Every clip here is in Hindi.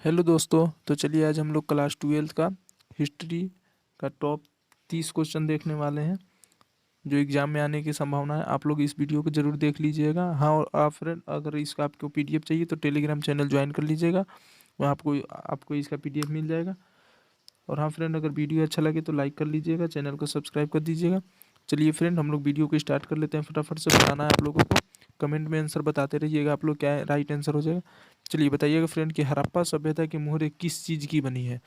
हेलो दोस्तों। तो चलिए आज हम लोग क्लास 12 का हिस्ट्री का टॉप 30 क्वेश्चन देखने वाले हैं जो एग्ज़ाम में आने की संभावना है। आप लोग इस वीडियो को ज़रूर देख लीजिएगा। हाँ, और आप फ्रेंड अगर इसका आपको पीडीएफ चाहिए तो टेलीग्राम चैनल ज्वाइन कर लीजिएगा, वहाँ आपको आपको इसका पीडीएफ मिल जाएगा। और हाँ फ्रेंड, अगर वीडियो अच्छा लगे तो लाइक कर लीजिएगा, चैनल को सब्सक्राइब कर दीजिएगा। चलिए फ्रेंड, हम लोग वीडियो को स्टार्ट कर लेते हैं। फटाफट से बताना है आप लोगों को, कमेंट में आंसर बताते रहिएगा आप लोग, क्या है राइट आंसर हो जाएगा। चलिए बताइएगा फ्रेंड कि हड़प्पा सभ्यता की मोहरें किस चीज़ की बनी है।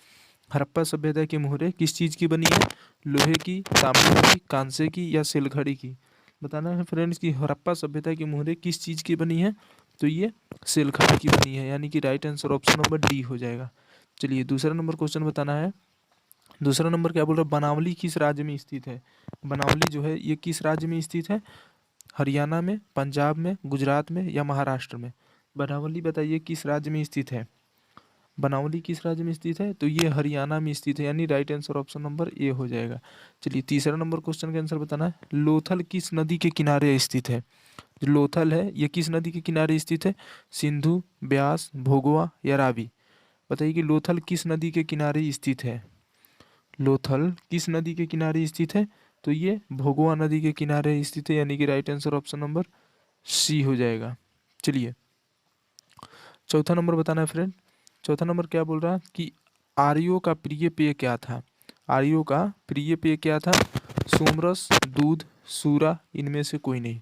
हड़प्पा सभ्यता की मोहरें किस चीज़ की बनी है? लोहे की, तांबे की, कांसे की या सिलघड़ी की? बताना है फ्रेंड्स कि हड़प्पा सभ्यता की मोहरें किस चीज़ की बनी है। तो ये सिलघड़ी की बनी है, यानी कि right answer option number D हो जाएगा। चलिए दूसरा नंबर क्वेश्चन बताना है। दूसरा नंबर क्या बोल रहा है? बनावली किस राज्य में स्थित है? बनावली जो है ये किस राज्य में स्थित है? हरियाणा में, पंजाब में, गुजरात में या महाराष्ट्र में? बनावली बताइए किस राज्य में स्थित है। बनावली किस राज्य में स्थित है? तो ये हरियाणा में स्थित है, यानी right answer option number A हो जाएगा। चलिए तीसरा नंबर क्वेश्चन का आंसर बताना है। लोथल किस नदी के किनारे स्थित है? जो लोथल है ये किस नदी के किनारे स्थित है? सिंधु, ब्यास, भोगवा या रावी? बताइए कि लोथल किस नदी के किनारे स्थित है। लोथल किस नदी के किनारे स्थित है? तो ये भोगवा नदी के किनारे स्थित है, यानी कि right answer option number C हो जाएगा। चलिए चौथा नंबर बताना है फ्रेंड। चौथा नंबर क्या बोल रहा है कि आर्यों का प्रिय पेय क्या था? आर्यों का प्रिय पेय क्या था? सोमरस, दूध, सूरा, इनमें से कोई नहीं।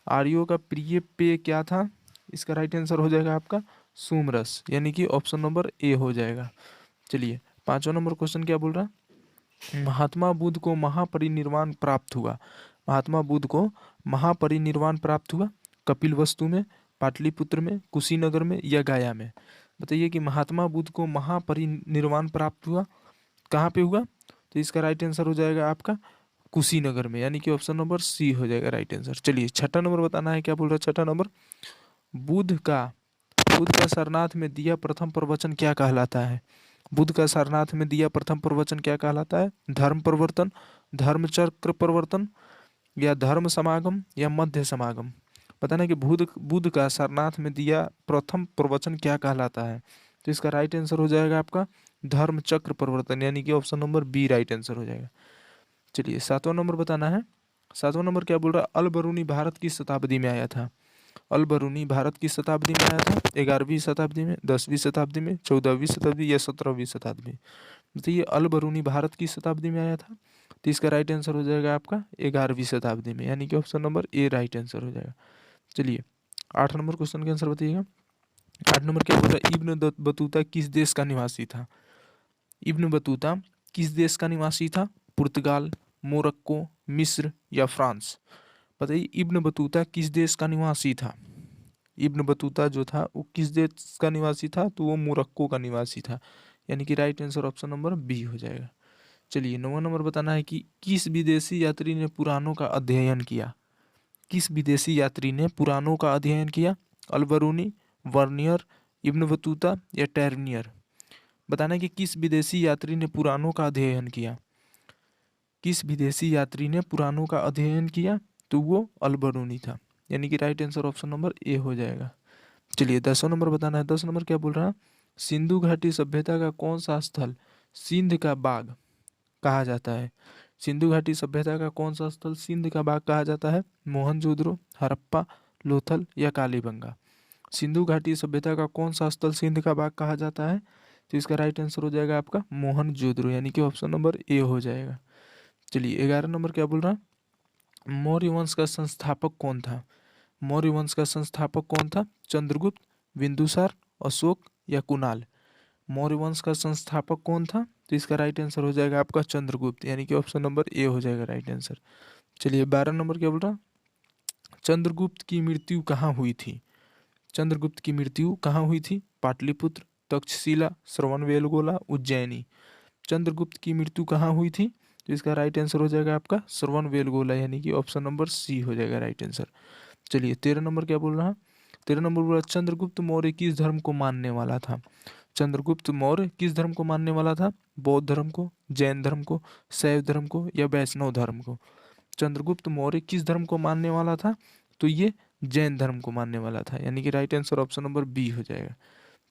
आर्यों का प्रिय पेय क्या था? इसका राइट आंसर हो जाएगा आपका सोमरस, यानी कि ऑप्शन नंबर ए हो जाएगा। चलिए पांचवा नंबर क्वेश्चन क्या बोल रहा है? महात्मा बुद्ध को महापरिनिर्वाण प्राप्त हुआ। महात्मा बुद्ध को महापरिनिर्वाण प्राप्त हुआ कपिलवस्तु में, पाटलिपुत्र में, कुशीनगर में या गया में? बताइए कि महात्मा बुद्ध को महापरिनिर्वाण प्राप्त हुआ कहाँ पे हुआ? तो इसका राइट आंसर हो जाएगा आपका कुशीनगर में, यानी कि ऑप्शन नंबर सी हो जाएगा राइट आंसर। चलिए छठा नंबर बताना है। क्या बोल रहा है छठा नंबर? बुद्ध का बुद्ध का सारनाथ में दिया प्रथम प्रवचन क्या कहलाता है? बुद्ध का सारनाथ में दिया प्रथम प्रवचन क्या कहलाता है? धर्म प्रवर्तन, धर्मचक्र प्रवर्तन या धर्म समागम या मध्य समागम? बताना कि बुद्ध बुद्ध का सारनाथ में दिया प्रथम प्रवचन क्या कहलाता है। तो इसका राइट आंसर हो जाएगा आपका धर्म चक्र प्रवर्तन, यानी कि option number B right answer हो जाएगा। चलिए सातवां नंबर बताना है। सातवां नंबर क्या बोल रहा है? अल बरूनी भारत किस शताब्दी में आया था? अल बरूनी भारत किस शताब्दी में आया था? 11वीं शताब्दी में, 10वीं शताब्दी में, 14वीं शताब्दी या 17वीं शताब्दी? बताइए अल बरूनी भारत किस शताब्दी में आया था। तो इसका राइट आंसर हो जाएगा आपका 11वीं शताब्दी में, यानी कि option number A right answer हो जाएगा। चलिए आठ नंबर क्वेश्चन का आंसर बताइएगा। आठ नंबर क्या बोल रहा है? इब्न बतूता किस देश का निवासी था? इब्न बतूता किस देश का निवासी था? पुर्तगाल, मोरक्को, मिस्र या फ्रांस? बताइए इब्न बतूता किस देश का निवासी था। इब्न बतूता जो था वो किस देश का निवासी था? तो वो मोरक्को का निवासी था, यानी कि right answer option number B हो जाएगा। चलिए नौवां नंबर बताना है कि किस विदेशी यात्री ने पुराणों का अध्ययन किया? किस विदेशी यात्री ने पुराणों का अध्ययन किया? अल-बरूनी, वर्नियर, इब्न बतूता या टर्नियर? बताना है कि किस विदेशी यात्री ने पुराणों का अध्ययन किया। किस विदेशी यात्री ने पुराणों का अध्ययन किया? तो वो अल-बरूनी था, यानी कि right answer option number A हो जाएगा। चलिए 10वां नंबर बताना है। 10 नंबर क्या बोल रहा है? सिंधु घाटी सभ्यता का कौन सा स्थल सिंध का बाग कहा जाता है? सिंधु घाटी सभ्यता का कौन सा स्थल सिंध का बाग कहा जाता है? मोहनजोदड़ो, हड़प्पा, लोथल या कालीबंगा? सिंधु घाटी सभ्यता का कौन सा स्थल सिंध का बाग कहा जाता है? तो इसका राइट आंसर हो जाएगा आपका मोहनजोदड़ो, यानी कि ऑप्शन नंबर ए हो जाएगा। चलिए 11 नंबर क्या बोल रहा है? मौर्य वंश का संस्थापक कौन था? मौर्य वंश का संस्थापक कौन था? चंद्रगुप्त, बिंदुसार, अशोक या कुणाल? मौर्य वंश का संस्थापक कौन था? तो इसका राइट आंसर हो जाएगा आपका चंद्रगुप्त, यानी कि ऑप्शन नंबर ए हो जाएगा राइट आंसर। चलिए 12 नंबर क्या बोल रहा? चंद्रगुप्त की मृत्यु कहाँ हुई थी? चंद्रगुप्त की मृत्यु कहाँ हुई थी? पाटलिपुत्र, तक्षशिला, श्रवणबेलगोला, उज्जैनी? चंद्रगुप्त की मृत्यु कहाँ हुई थी? तो इसका राइट आंसर हो जाएगा आपका श्रवणबेलगोला, यानी कि ऑप्शन नंबर सी हो जाएगा राइट आंसर। चलिए 13 नंबर क्या बोल रहा है? 13 नंबर बोला चंद्रगुप्त मौर्य किस धर्म को मानने वाला था? चंद्रगुप्त मौर्य किस धर्म को मानने वाला था? बौद्ध धर्म को, जैन धर्म को, शैव धर्म को या वैष्णव धर्म को? चंद्रगुप्त मौर्य किस धर्म को मानने वाला था? तो ये जैन धर्म को मानने वाला था, यानी कि right answer option number B हो जाएगा।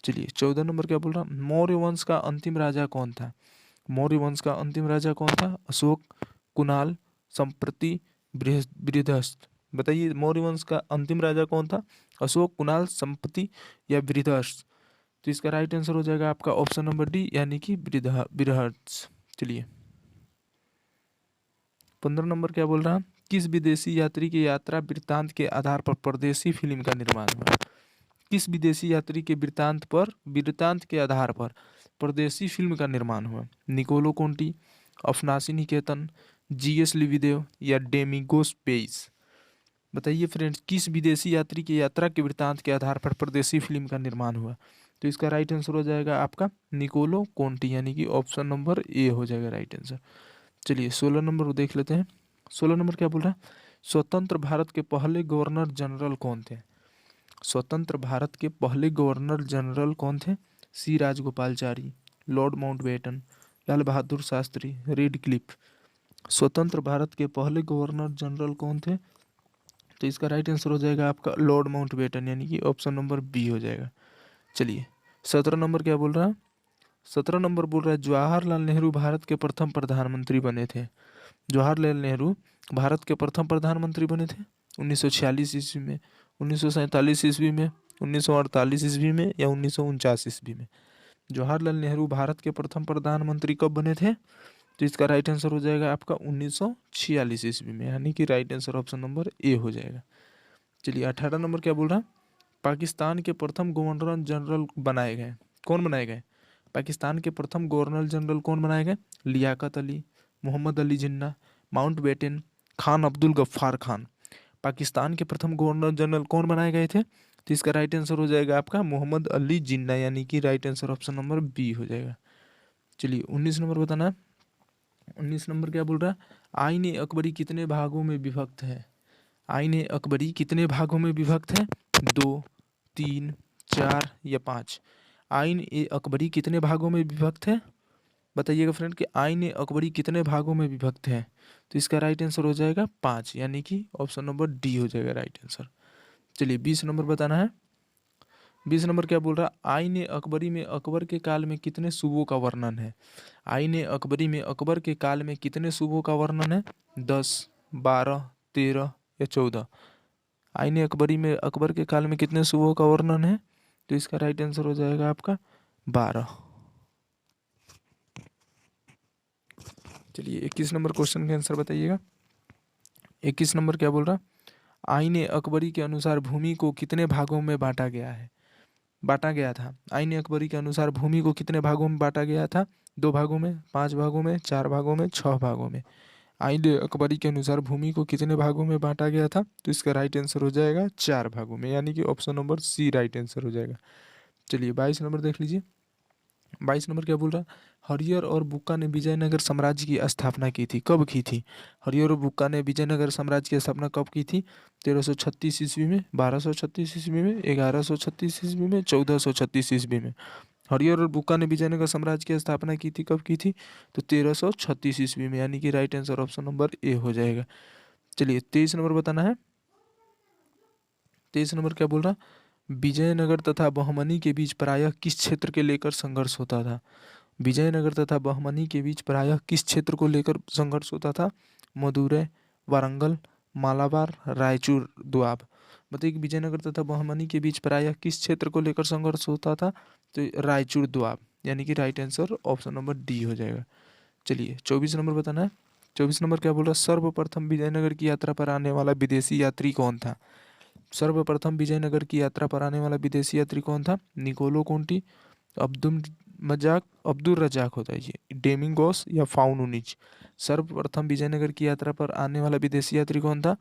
चलिए 14 नंबर क्या बोल रहा, मौर्य वंश का अंतिम राजा कौन था। मौर्य वंश का अंतिम राजा कौन था, अशोक, कुणाल, संप्रति, बृहस्पति। बताइए मौर्य वंश का अंतिम राजा कौन था, अशोक, कुणाल, संपत्ति या बृहस्पति। तो इसका राइट आंसर हो जाएगा आपका ऑप्शन नंबर डी यानी कि बृहस्पति। चलिए 15 नंबर क्या बोल रहा, किस विदेशी यात्री की यात्रा वृत्तांत के आधार पर परदेसी फिल्म का निर्माण हुआ। किस विदेशी यात्री के वृत्तांत के आधार पर परदेसी फिल्म का निर्माण हुआ। निकोलो कोंटी, अफनासी निकेतन, जीएस लिविदेव या डेमिगोस पेइस। बताइए फ्रेंड्स किस विदेशी यात्री की यात्रा के वृत्तांत के आधार पर परदेसी फिल्म का निर्माण हुआ। तो इसका राइट आंसर हो जाएगा आपका निकोलो कोंटी यानी कि ऑप्शन नंबर ए हो जाएगा राइट आंसर। चलिए 16 नंबर देख लेते हैं। 16 नंबर क्या बोल रहा है, स्वतंत्र भारत के पहले गवर्नर जनरल कौन थे। स्वतंत्र भारत के पहले गवर्नर जनरल कौन थे, सी Rajagopalachari, Lord Mountbatten, Lal Bahadur Shastri, Radcliffe. स्वतंत्र भारत के पहले गवर्नर जनरल कौन थे, तो इसका राइट आंसर हो जाएगा आपका लॉर्ड माउंटबेटन यानी कि ऑप्शन नंबर बी हो जाएगा। चलिए 17 नंबर क्या बोल रहा है, 17 नंबर बोल रहा है जवाहरलाल नेहरू भारत के प्रथम प्रधानमंत्री बने थे। जवाहरलाल नेहरू भारत के प्रथम प्रधानमंत्री बने थे 1946 ईस्वी में, 1947 ईस्वी में, 1948 ईस्वी में या 1949 ईस्वी में। जवाहरलाल नेहरू भारत के प्रथम प्रधानमंत्री कब बने थे, तो इसका राइट आंसर हो जाएगा आपका 1946 ईस्वी में यानी कि right answer option number A हो जाएगा। चलिए 18 नंबर क्या बोल रहा है, पाकिस्तान के प्रथम गवर्नर जनरल बनाए गए, कौन बनाए गए। पाकिस्तान के प्रथम गवर्नर जनरल कौन बनाए गए, लियाकत अली, मोहम्मद अली जिन्ना, माउंटबेटन, खान अब्दुल गफ्फार खान। पाकिस्तान के प्रथम गवर्नर जनरल कौन बनाए गए थे, तो इसका राइट आंसर हो जाएगा आपका मोहम्मद अली जिन्ना यानी कि right answer option number B हो जाएगा। चलिए 19 नंबर बताना है। 19 नंबर क्या बोल रहा है, आईन अकबरी कितने भागों में विभक्त है। आईन अकबरी कितने भागों में विभक्त है, 2, 3, 4 या 5। आईन ए अकबरी कितने भागों में विभक्त है, बताइएगा फ्रेंड कि आईन अकबरी कितने भागों में विभक्त है। तो इसका राइट आंसर हो जाएगा 5 यानी कि ऑप्शन नंबर डी हो जाएगा राइट आंसर। चलिए 20 नंबर बताना है। 20 नंबर क्या बोल रहा है, आईन अकबरी में अकबर के काल में कितने सूबों का वर्णन है। आईन अकबरी में अकबर के काल में कितने सूबों का वर्णन है, 10, 12, 13 या 14। आईन अकबरी में अकबर के काल में कितने सूबों का वर्णन है, तो इसका राइट आंसर हो जाएगा आपका 12। चलिए 21 नंबर क्वेश्चन का आंसर बताइएगा। 21 नंबर क्या बोल रहा, आईन अकबरी के अनुसार भूमि को कितने भागों में बांटा गया था। आईन अकबरी के अनुसार भूमि को कितने भागों में बांटा गया था, 2 भागों में, 5 भागों में, 4 भागों में, 6 भागों में। आईन अकबरी के अनुसार भूमि को कितने भागों में बांटा गया था, तो इसका राइट आंसर हो जाएगा 4 भागों में यानी कि option number C right answer हो जाएगा। चलिए 22 नंबर देख लीजिए। 22 नंबर क्या बोल रहा है, हरियर और बुक्का ने विजयनगर साम्राज्य की स्थापना की थी, कब की थी। हरियर और बुक्का ने विजयनगर साम्राज्य की स्थापना कब की थी, 1336 ईस्वी में, 1236 ईस्वी में, 1136 ईस्वी में, 1436 ईस्वी में। हरियर और बुक्का ने विजयनगर साम्राज्य की स्थापना की थी, कब की थी, तो 1336 ईस्वी में यानी कि right answer option number A हो जाएगा। चलिए 23 नंबर बताना है। 23 नंबर क्या बोल रहा, विजयनगर तथा बहमनी के बीच प्रायः किस क्षेत्र के लेकर संघर्ष होता था। विजयनगर तथा बहमनी के बीच प्रायः किस क्षेत्र को लेकर संघर्ष होता था, मदुरै, वारंगल, मालाबार, रायचूर दोआब। बताइए कि विजयनगर तथा बहमनी के बीच प्रायः किस क्षेत्र को लेकर संघर्ष होता था, तो रायचूर दोआब यानी कि right answer option number D हो जाएगा। चलिए 24 नंबर बताना है। 24 नंबर क्या बोल रहा है, सर्वप्रथम विजयनगर की यात्रा पर आने वाला विदेशी यात्री कौन था। सर्वप्रथम विजयनगर की यात्रा पर आने वाला विदेशी यात्री कौन था, निकोलो कोंटी, अब्दुल रजाक होता है ये, डेमिंगोस या फाउनुनिच। सर्वप्रथम विजयनगर की यात्रा पर आने वाला विदेशी यात्री कौन था,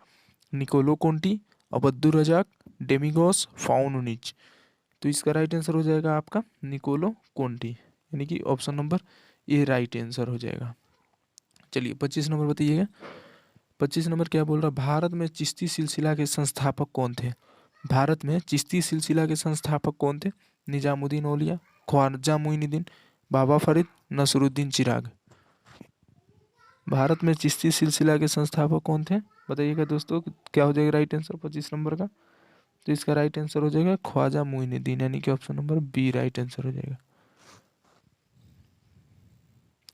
निकोलो कोंटी, अब्दुल रजाक, डेमिंगोस, फाउनुनिच। तो इसका राइट आंसर हो जाएगा आपका निकोलो कोंटी यानी कि option number A right answer हो जाएगा। चलिए 25 नंबर बताइएगा। 25 नंबर क्या बोल रहा है, भारत में चिश्ती सिलसिला के संस्थापक कौन थे। भारत में चिश्ती सिलसिला के संस्थापक कौन थे, निजामुद्दीन औलिया, ख्वाजा मुइनुद्दीन, बाबा फरीद, नसरुद्दीन चिराग। भारत में चिश्ती सिलसिला के संस्थापक कौन थे, बताइएगा दोस्तों क्या हो जाएगा राइट आंसर 25 नंबर का। तो इसका राइट आंसर हो जाएगा ख्वाजा मुइनुद्दीन, यानी कि option number B right answer हो जाएगा।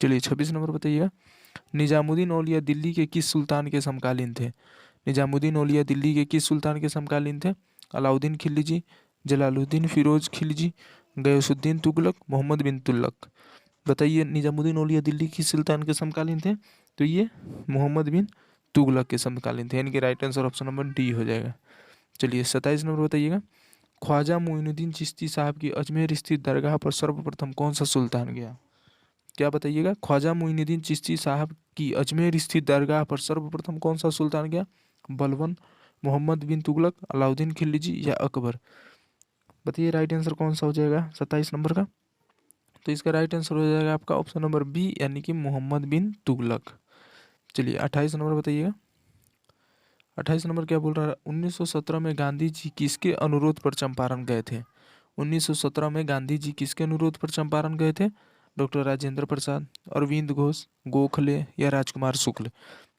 चलिए 26 नंबर बताइएगा, निजामुद्दीन औलिया दिल्ली के किस सुल्तान के समकालीन थे? निजामुद्दीन औलिया दिल्ली के किस सुल्तान के समकालीन थे? अलाउद्दीन खिलजी, जलालुद्दीन फिरोज खिलजी, गयासुद्दीन तुगलक, मोहम्मद बिन तुगलक। बताइए निजामुद्दीन औलिया दिल्ली किस सुल्तान के समकालीन थे? तो ये मोहम्मद बिन तुगलक के समकालीन थे, यानी कि right answer option number D हो जाएगा। चलिए 27 नंबर बताइएगा, ख्वाजा मुइनुद्दीन चिश्ती साहब की अजमेर स्थित दरगाह पर सर्वप्रथम कौन सा सुल्तान गया? क्या बताइएगा, ख्वाजा मुइनुद्दीन चिश्ती साहब की अजमेर स्थित दरगाह पर सर्वप्रथम कौन सा सुल्तान गया? बलबन, मोहम्मद बिन तुगलक, अलाउद्दीन खिलजी या अकबर? बताइए राइट आंसर कौन सा हो जाएगा 27 नंबर का? तो इसका राइट आंसर हो जाएगा आपका ऑप्शन नंबर बी, यानी कि मोहम्मद बिन तुगलक। चलिए 28 नंबर बताइएगा, 28 नंबर क्या बोल रहा है, 1917 में गांधी जी किसके अनुरोध पर चंपारण गए थे? 1917 में गांधी जी किसके अनुरोध पर चंपारण गए थे? डॉक्टर राजेंद्र प्रसाद, अरविंद घोष, गोखले या राजकुमार शुक्ल?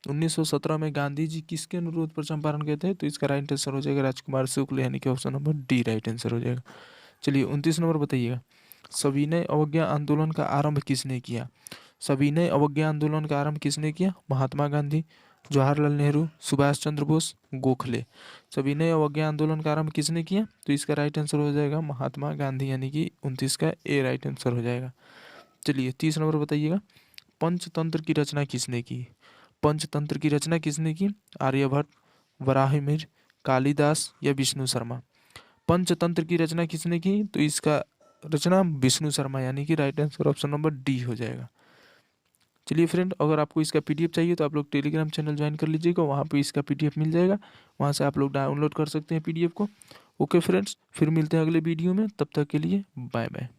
1917 में गांधी जी किसके अनुरोध पर चंपारण गए थे? तो इसका राइट आंसर हो जाएगा राजकुमार शुक्ल, यानी कि option number D right answer हो जाएगा। चलिए 29 नंबर बताइएगा, सविनय अवज्ञा आंदोलन का आरंभ किसने किया? सविनय अवज्ञा आंदोलन का आरंभ किसने किया? महात्मा गांधी, जवाहरलाल नेहरू, सुभाष चंद्र बोस, गोखले। सविनय अवज्ञा आंदोलन का आरंभ किसने किया? तो इसका राइट आंसर हो जाएगा महात्मा गांधी, यानी कि 29 का ए राइट आंसर हो जाएगा। चलिए 30 नंबर बताइएगा, पंचतंत्र की रचना किसने की? पंचतंत्र की रचना किसने की? आर्यभट्ट, वराहमिहिर, कालिदास या विष्णु शर्मा? पंचतंत्र की रचना किसने की? तो इसका रचना विष्णु शर्मा, यानी कि right answer option number D हो जाएगा। चलिए फ्रेंड, अगर आपको इसका पीडीएफ चाहिए तो आप लोग टेलीग्राम चैनल ज्वाइन कर लीजिएगा, वहाँ पे इसका पीडीएफ मिल जाएगा, वहाँ से आप लोग डाउनलोड कर सकते हैं पीडीएफ को। ओके फ्रेंड्स, फिर मिलते हैं अगले वीडियो में, तब तक के लिए बाय बाय।